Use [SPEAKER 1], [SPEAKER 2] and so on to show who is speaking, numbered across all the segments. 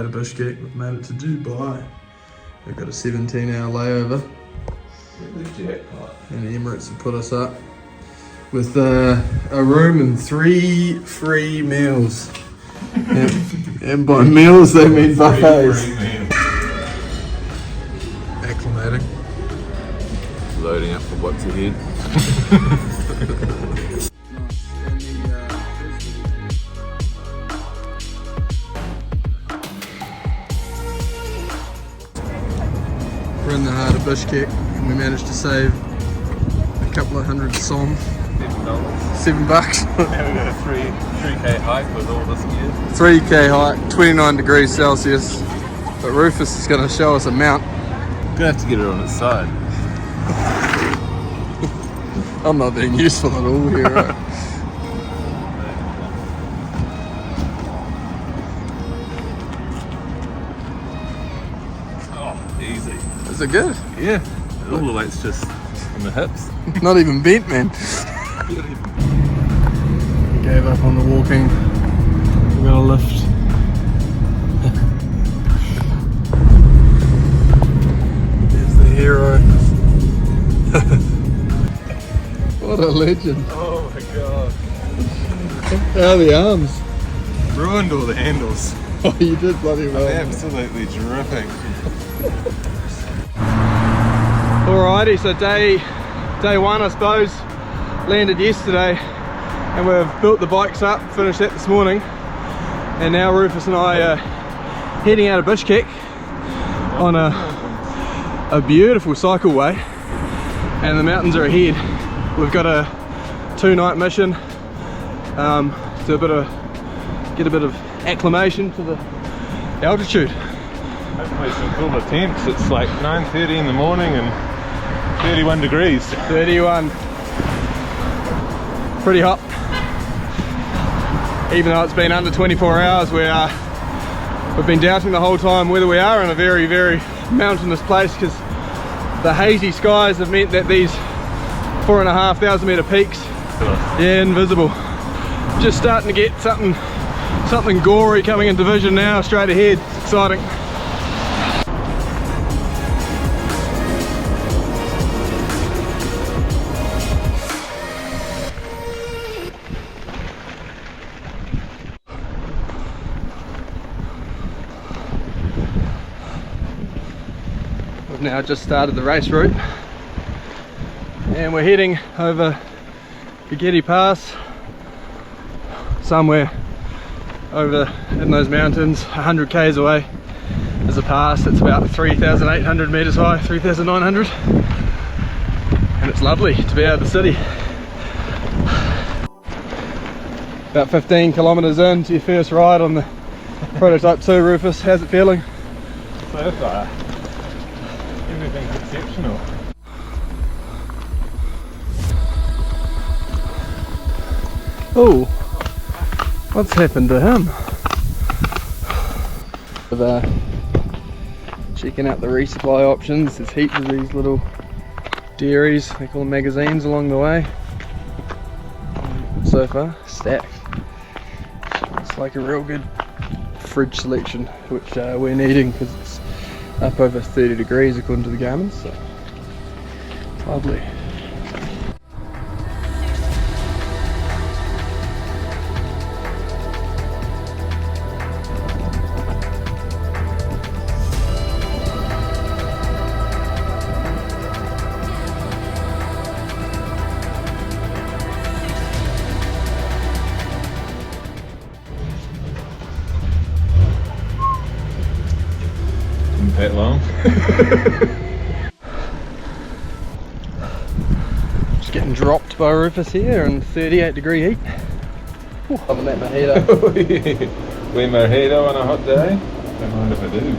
[SPEAKER 1] halfway to Bishkek. We've made it to Dubai. We've got a 17-hour layover. And the Emirates have put us up with a room and 3 free meals. And by meals they mean buffets. Acclimating.
[SPEAKER 2] Loading up for what's ahead.
[SPEAKER 1] We're in the heart of Bishkek and we managed to save a couple of hundred som. $7.
[SPEAKER 2] Now we got a 3k hike with all this gear.
[SPEAKER 1] 3k hike, 29 degrees Celsius. But Rufus is going to show us a mount.
[SPEAKER 2] Gonna have to get it on its side.
[SPEAKER 1] I'm not being useful at all here, right?
[SPEAKER 2] Oh, easy.
[SPEAKER 1] Is it good?
[SPEAKER 2] Yeah. All the weight's just in the hips.
[SPEAKER 1] Not even bent, man. Gave up on the walking. We've got a lift. There's the hero. What a legend.
[SPEAKER 2] Oh my god.
[SPEAKER 1] How are the arms?
[SPEAKER 2] Ruined all the handles.
[SPEAKER 1] Oh, you did bloody well.
[SPEAKER 2] I'm absolutely dripping.
[SPEAKER 1] Alrighty, so day one, I suppose, landed yesterday, and we've built the bikes up, finished that this morning, and now Rufus and I are heading out of Bishkek on a beautiful cycleway, and the mountains are ahead. We've got a 2-night mission to get a bit of acclimation to the altitude.
[SPEAKER 2] Hopefully some cool attempts. It's like 9:30 in the morning and 31 degrees.
[SPEAKER 1] 31. Pretty hot. Even though it's been under 24 hours, we've been doubting the whole time whether we are in a very, very mountainous place, because the hazy skies have meant that these 4,500 metre peaks, yeah, invisible. Just starting to get something gory coming into vision now, straight ahead. It's exciting. We've now just started the race route and we're heading over the Getty Pass, somewhere over in those mountains. 100 k's away is a pass. It's about 3,800 meters high, 3,900, and it's lovely to be out of the city. About 15 kilometers into your first ride on the Prototype 2, Rufus. How's it feeling?
[SPEAKER 2] So far, everything's exceptional.
[SPEAKER 1] Oh, what's happened to him? Checking out the resupply options. There's heaps of these little dairies, they call them magazines, along the way. So far, stacked. It's like a real good fridge selection, which we're needing because it's up over 30 degrees according to the Garmin, so it's lovely.
[SPEAKER 2] That long.
[SPEAKER 1] Just getting dropped by Rufus here in 38 degree heat. Loving that mojito.
[SPEAKER 2] We mojito on a hot day? Don't mind if I do.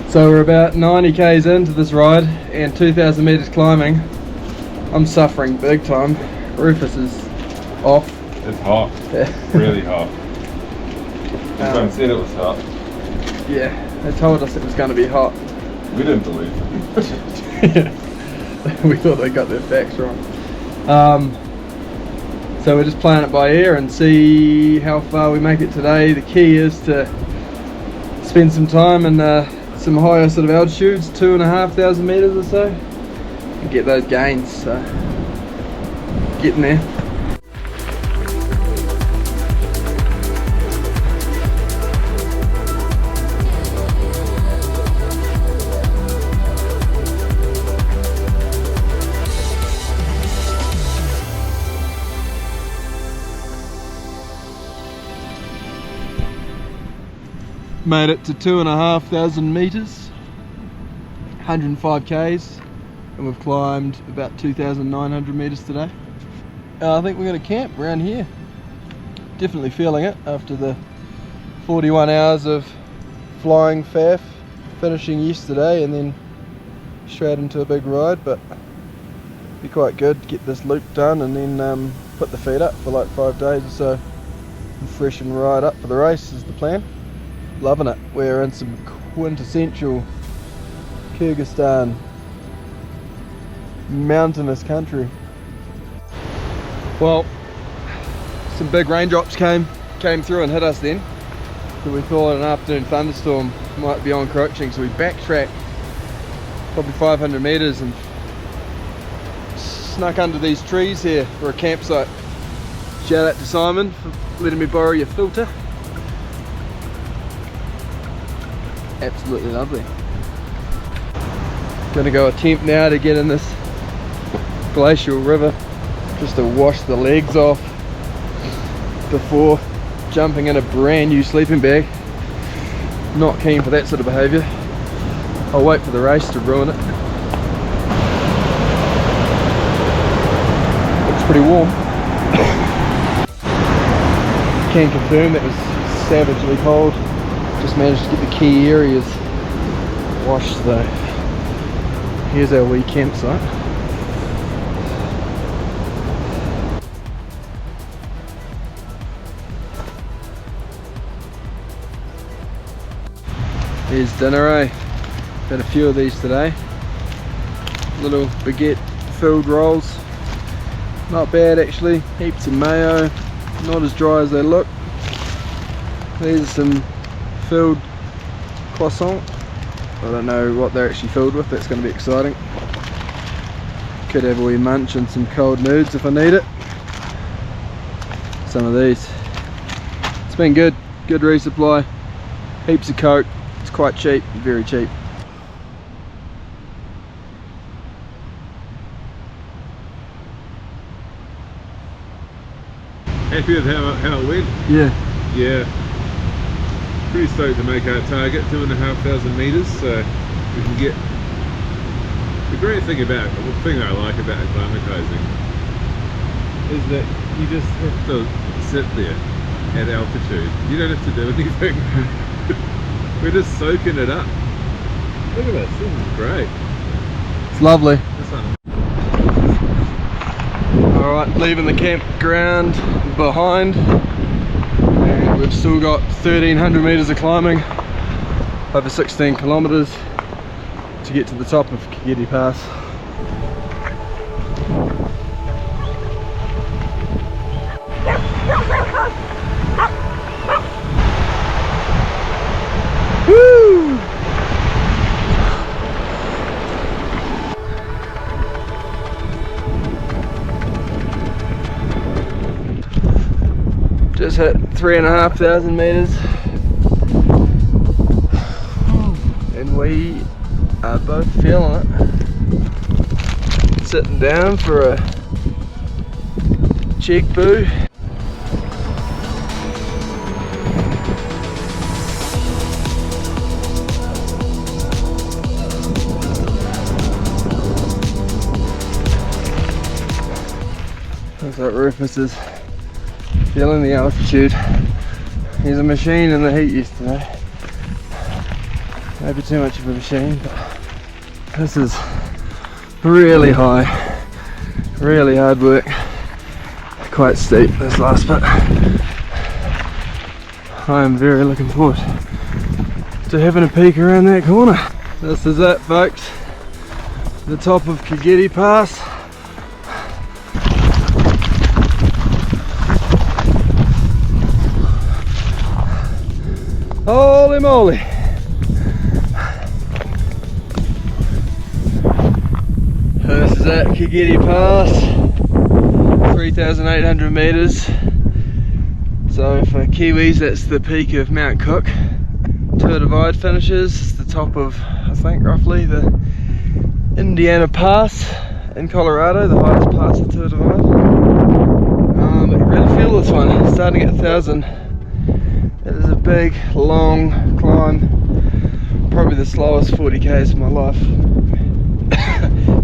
[SPEAKER 1] So we're about 90 k's into this ride and 2,000 meters climbing. I'm suffering big time. Rufus is off.
[SPEAKER 2] It's hot.
[SPEAKER 1] Yeah.
[SPEAKER 2] Really hot. Everyone said it was hot.
[SPEAKER 1] Yeah, they told us it was going to be hot.
[SPEAKER 2] We didn't believe them.
[SPEAKER 1] We thought they got their facts wrong. So we're just playing it by ear and see how far we make it today. The key is to spend some time in some higher sort of altitudes, 2,500 meters or so, and get those gains. So getting there. Made it to 2,500 meters, 105 k's, and we've climbed about 2,900 meters today. I think we're going to camp around here. Definitely feeling it after the 41 hours of flying faff, finishing yesterday and then straight into a big ride, but be quite good to get this loop done and then put the feet up for like 5 days or so and freshen right up for the race is the plan. Loving it. We're in some quintessential Kyrgyzstan mountainous country. Well, some big raindrops came through and hit us then, so we thought an afternoon thunderstorm might be encroaching, so we backtracked probably 500 meters and snuck under these trees here for a campsite. Shout out to Simon for letting me borrow your filter. Absolutely lovely. Gonna go attempt now to get in this glacial river just to wash the legs off before jumping in a brand new sleeping bag. Not keen for that sort of behaviour. I'll wait for the race to ruin it. Looks pretty warm. Can confirm that was savagely cold. Just managed to get the key areas washed though. Here's our wee campsite. Here's dinner, eh? Had a few of these today. Little baguette filled rolls. Not bad actually. Heaps of mayo. Not as dry as they look. These are some filled croissant. I don't know what they're actually filled with. That's going to be exciting. Could have a wee munch and some cold nudes if I need it. Some of these. It's been good resupply. Heaps of Coke. It's quite cheap, very cheap.
[SPEAKER 2] Happy with how it went?
[SPEAKER 1] Yeah.
[SPEAKER 2] Yeah. Pretty stoked to make our target, 2,500 meters, so we can get. The great thing about, the thing I like about acclimatizing is that you just have to sit there at altitude. You don't have to do anything. We're just soaking it up. Look at this, this is great.
[SPEAKER 1] It's lovely. Alright, leaving the campground behind. And we've still got 1,300 meters of climbing, over 16 kilometers to get to the top of Getty Pass. Woo! Just hit 3,500 meters and we are both feeling it. Sitting down for a cheek boo. Looks like Rufus is feeling the altitude. He's a machine in the heat yesterday. Maybe too much of a machine, but this is really high, really hard work. Quite steep this last bit. I am very looking forward to having a peek around that corner. This is it, folks. The top of Getty Pass. Holy Holy moly! This is at Getty Pass, 3,800 metres. So for Kiwis, that's the peak of Mount Cook. Tour Divide finishes. It's the top of, I think, roughly the Indiana Pass in Colorado, the highest pass of Tour Divide. But you really feel this one, it's starting at 1,000. It is a big, long climb. Probably the slowest 40 k's of my life.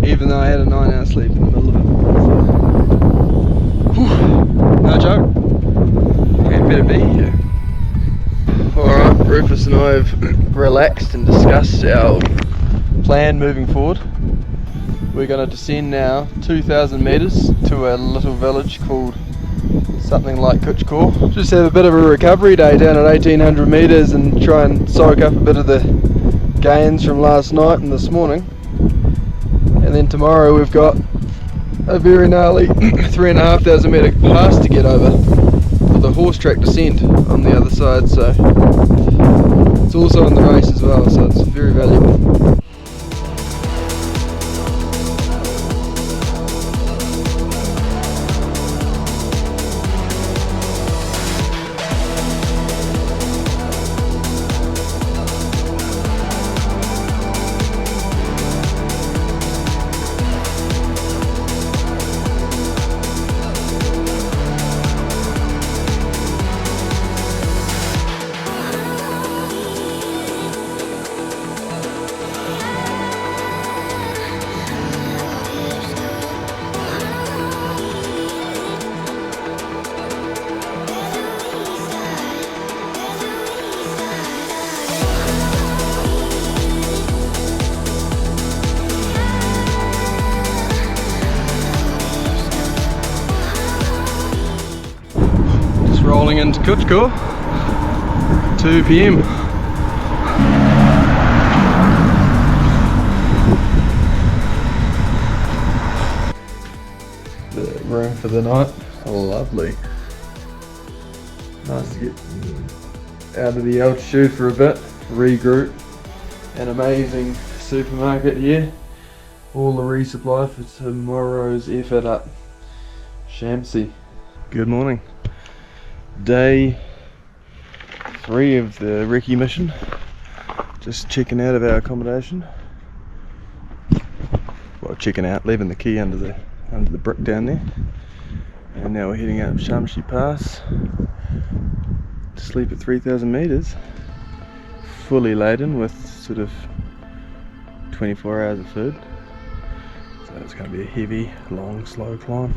[SPEAKER 1] Even though I had a 9-hour sleep in the middle of it. No joke. Can't better be here. Alright, Rufus and I have relaxed and discussed our plan moving forward. We're going to descend now 2,000 metres to a little village called something like Kyrgyzstan. Just have a bit of a recovery day down at 1,800 metres and try and soak up a bit of the gains from last night and this morning. And then tomorrow we've got a very gnarly 3,500 metre pass to get over with a horse track descent on the other side, so it's also in the race as well, so it's very valuable. Rolling into Kyrgyzstan, 2 PM. The room for the night, lovely. Nice to get out of the altitude for a bit, regroup. An amazing supermarket here. All the resupply for tomorrow's effort up. Shamsi. Good morning. Day 3 of the recce mission. Just checking out of our accommodation. Well, checking out, leaving the key under the brick down there. And now we're heading out of Shamy Pass to sleep at 3,000 metres. Fully laden with sort of 24 hours of food. So it's going to be a heavy, long, slow climb.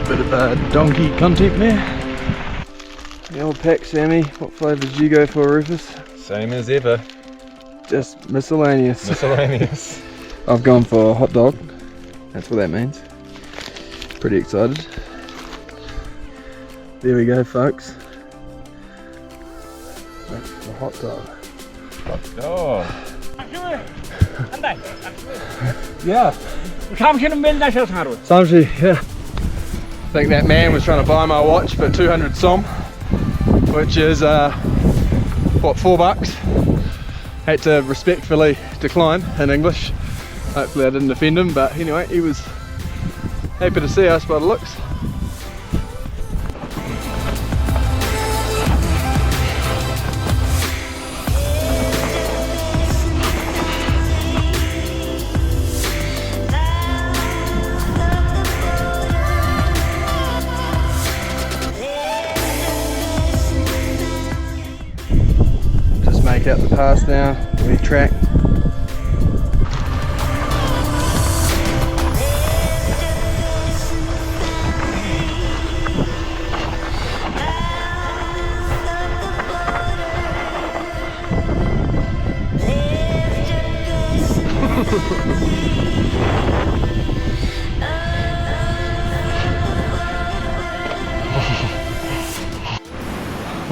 [SPEAKER 1] Bit of donkey content there. The old pack, Sammy. What flavour did you go for, Rufus?
[SPEAKER 2] Same as ever.
[SPEAKER 1] Just miscellaneous.
[SPEAKER 2] Miscellaneous.
[SPEAKER 1] I've gone for hot dog. That's what that means. Pretty excited. There we go, folks. That's the hot dog.
[SPEAKER 2] Hot dog.
[SPEAKER 1] Yeah. Samshi, yeah. I think that man was trying to buy my watch for 200 som, which is what, $4? Had to respectfully decline in English. Hopefully I didn't offend him, but anyway, he was happy to see us by the looks. Make out the pass now, we track.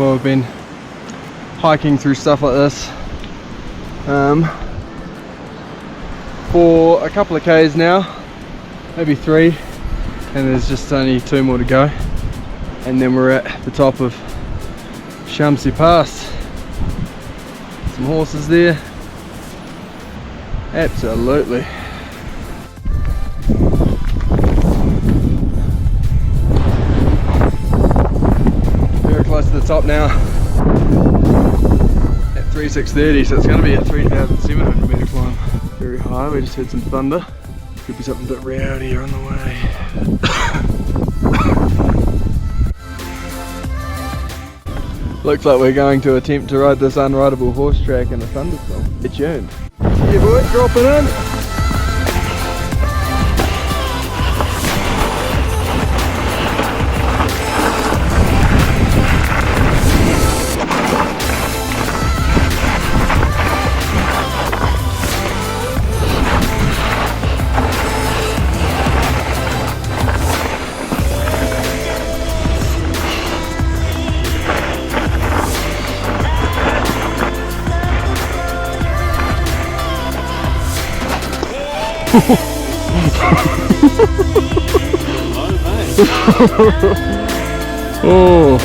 [SPEAKER 1] Well, we've been hiking through stuff like this for a couple of k's now, maybe 3, and there's just only 2 more to go, and then we're at the top of Shamy Pass. Some horses there, absolutely. Very close to the top now at 3630, so it's going to be a 3,700 metre climb. Very high. We just had some thunder. Could be something a bit rowdier on the way. Looks like we're going to attempt to ride this unrideable horse track in a thunderstorm. Stay tuned. Yeah boy, dropping in. Oh.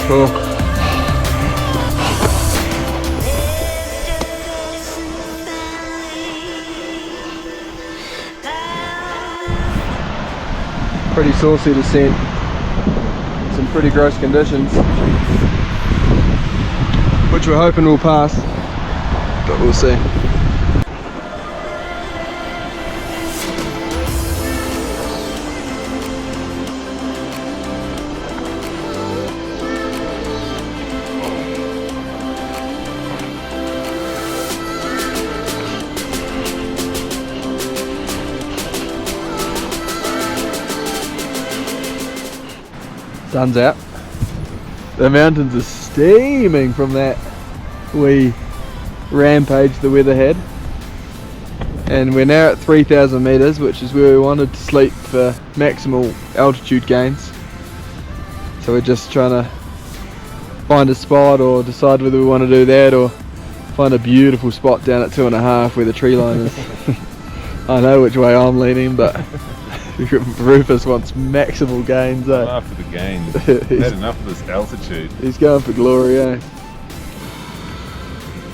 [SPEAKER 1] Pretty saucy descent. Some pretty gross conditions, which we're hoping will pass, but we'll see. Sun's out. The mountains are steaming from that wee rampage the weather had, and we're now at 3,000 meters, which is where we wanted to sleep for maximal altitude gains. So we're just trying to find a spot or decide whether we want to do that or find a beautiful spot down at 2.5 where the tree line is. I know which way I'm leaning, but Rufus wants maximal gains, eh?
[SPEAKER 2] I'm after the gains. Had enough of this altitude.
[SPEAKER 1] He's going for glory, eh?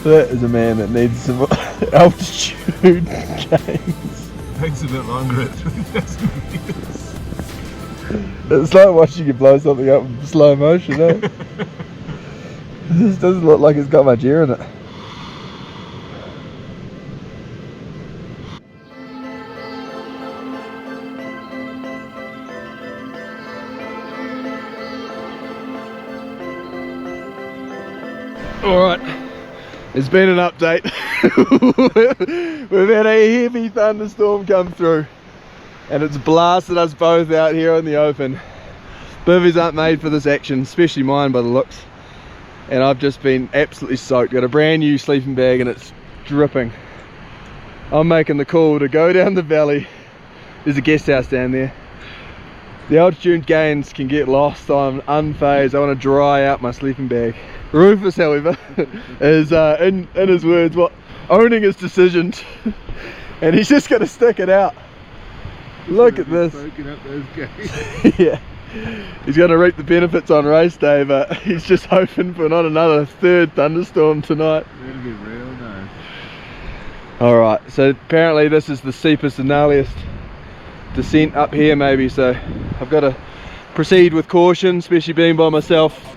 [SPEAKER 1] That is a man that needs some altitude gains.
[SPEAKER 2] Takes a bit longer at 3,000 meters.
[SPEAKER 1] It's like watching you blow something up in slow motion, eh? This doesn't look like it's got much air in it. Alright, it's been an update. We've had a heavy thunderstorm come through and it's blasted us both out here in the open. Bivvies aren't made for this action, especially mine by the looks. And I've just been absolutely soaked. Got a brand new sleeping bag and it's dripping. I'm making the call to go down the valley. There's a guest house down there. The altitude gains can get lost. I'm unfazed. I want to dry out my sleeping bag. Rufus, however, is in his words, owning his decisions, and he's just going to stick it out. Look at this.
[SPEAKER 2] Up those gains.
[SPEAKER 1] Yeah, he's going to reap the benefits on race day, but he's just hoping for not another 3rd thunderstorm tonight.
[SPEAKER 2] That'll be real nice.
[SPEAKER 1] All right, so apparently this is the steepest and gnarliest descent up here, maybe. So I've got to proceed with caution, especially being by myself.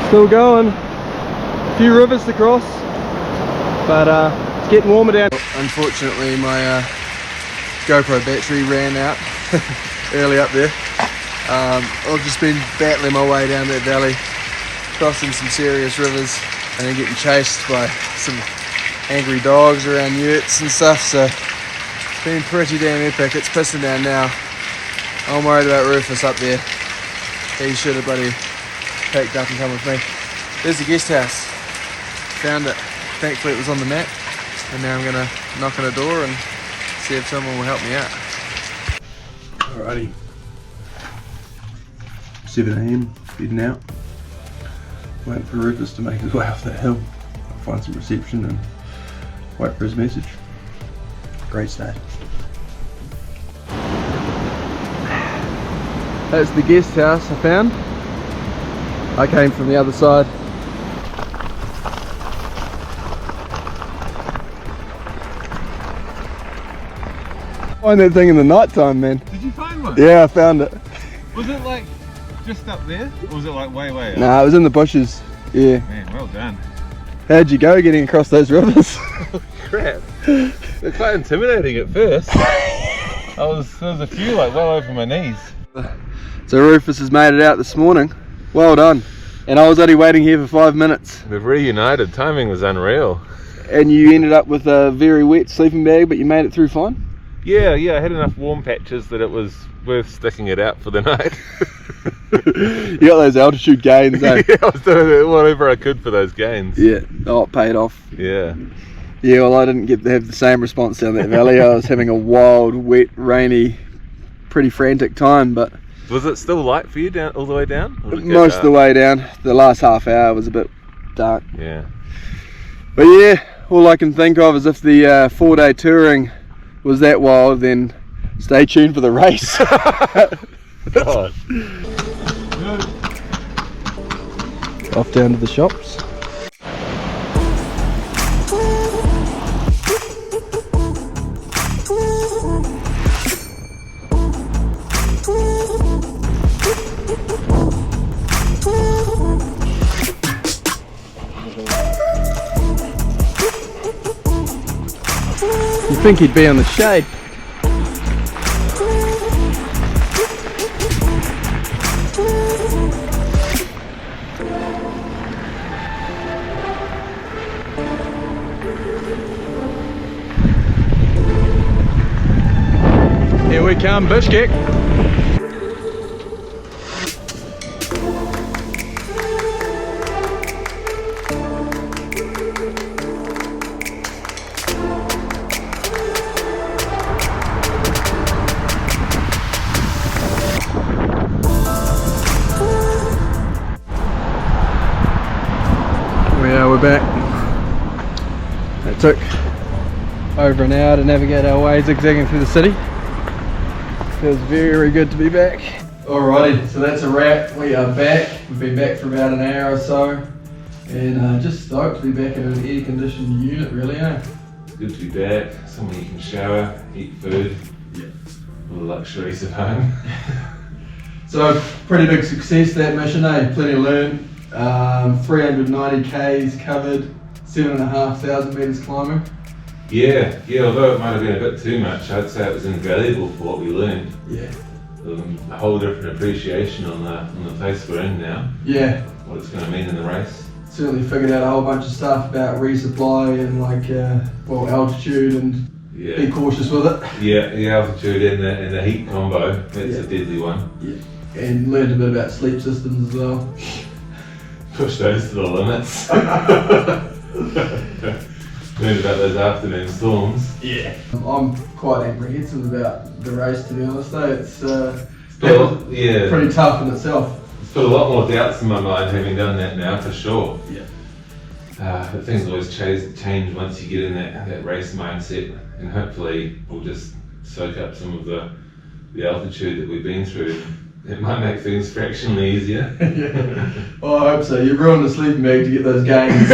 [SPEAKER 1] Still going, a few rivers to cross, but It's getting warmer down. Unfortunately, my GoPro battery ran out early up there. I've just been battling my way down that valley, crossing some serious rivers, and then getting chased by some angry dogs around yurts and stuff, so it's been pretty damn epic. It's pissing down now. I'm worried about Rufus up there. He should have bloody packed up and come with me. There's the guest house. Found it. Thankfully it was on the map, and now I'm going to knock on a door and see if someone will help me out. Alrighty. 7 AM, heading out. Waiting for Rufus to make his way off that hill. I'll find some reception and wait for his message. Great start. That's the guest house I found. I came from the other side. Find that thing in the night time, man.
[SPEAKER 2] Did you find one?
[SPEAKER 1] Yeah, I found it.
[SPEAKER 2] Was it like just up there, or was it like way up?
[SPEAKER 1] Nah, it was in the bushes. Yeah.
[SPEAKER 2] Man, well done.
[SPEAKER 1] How'd you go getting across those rivers?
[SPEAKER 2] Oh, crap. They're quite intimidating at first. There was a few like well over my knees.
[SPEAKER 1] So Rufus has made it out this morning. Well done. And I was only waiting here for 5 minutes.
[SPEAKER 2] We've reunited. Timing was unreal.
[SPEAKER 1] And you ended up with a very wet sleeping bag, but you made it through fine?
[SPEAKER 2] Yeah, I had enough warm patches that it was worth sticking it out for the night.
[SPEAKER 1] You got those altitude gains, eh?
[SPEAKER 2] Yeah, I was doing whatever I could for those gains.
[SPEAKER 1] Yeah, oh, it paid off.
[SPEAKER 2] Yeah.
[SPEAKER 1] Yeah, well, I didn't get to have the same response down that valley. I was having a wild, wet, rainy, pretty frantic time, but...
[SPEAKER 2] Was it still light for you down all the way down? Or did it get
[SPEAKER 1] most
[SPEAKER 2] dark?
[SPEAKER 1] of the way down. The last half hour was a bit dark.
[SPEAKER 2] Yeah.
[SPEAKER 1] But yeah, all I can think of is if the 4-day touring was that wild, then stay tuned for the race.
[SPEAKER 2] God.
[SPEAKER 1] Off down to the shops. You think he'd be on the shade? Here we come, Bishkek. Yeah, we're back. It took over an hour to navigate our way zigzagging through the city. Feels very good to be back. Alrighty, so that's a wrap. We are back. We've been back for about an hour or so, and just stoked to be back in an air-conditioned unit, really, eh?
[SPEAKER 2] Good to be back. Somewhere you can shower, eat food.
[SPEAKER 1] Yeah.
[SPEAKER 2] All the luxuries of home.
[SPEAKER 1] So, pretty big success that mission, eh? Plenty learned. 390 k's covered, 7,500 metres climbing.
[SPEAKER 2] Yeah, although it might have been a bit too much, I'd say it was invaluable for what we learned.
[SPEAKER 1] Yeah.
[SPEAKER 2] A whole different appreciation on the place we're in now.
[SPEAKER 1] Yeah.
[SPEAKER 2] What it's going to mean in the race.
[SPEAKER 1] Certainly figured out a whole bunch of stuff about resupply and altitude and be cautious with it.
[SPEAKER 2] Yeah, the altitude and the heat combo, that's a deadly one.
[SPEAKER 1] Yeah. And learned a bit about sleep systems as well.
[SPEAKER 2] Push those to the limits. Learned about those afternoon storms. Yeah.
[SPEAKER 1] I'm quite apprehensive about the race, to be honest. It's pretty tough in itself.
[SPEAKER 2] It's put a lot more doubts in my mind having done that now, for sure.
[SPEAKER 1] Yeah.
[SPEAKER 2] But things always change once you get in that race mindset, and hopefully we'll just soak up some of the altitude that we've been through. It might make things fractionally easier.
[SPEAKER 1] Yeah. Well, I hope so. You ruined the sleeping bag to get those gains.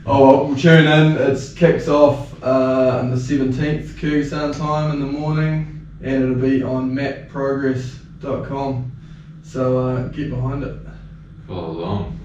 [SPEAKER 1] Oh, well, we'll tune in. It kicks off on the 17th Kyrgyzstan time in the morning, and it'll be on mapprogress.com. So get behind it.
[SPEAKER 2] Follow along.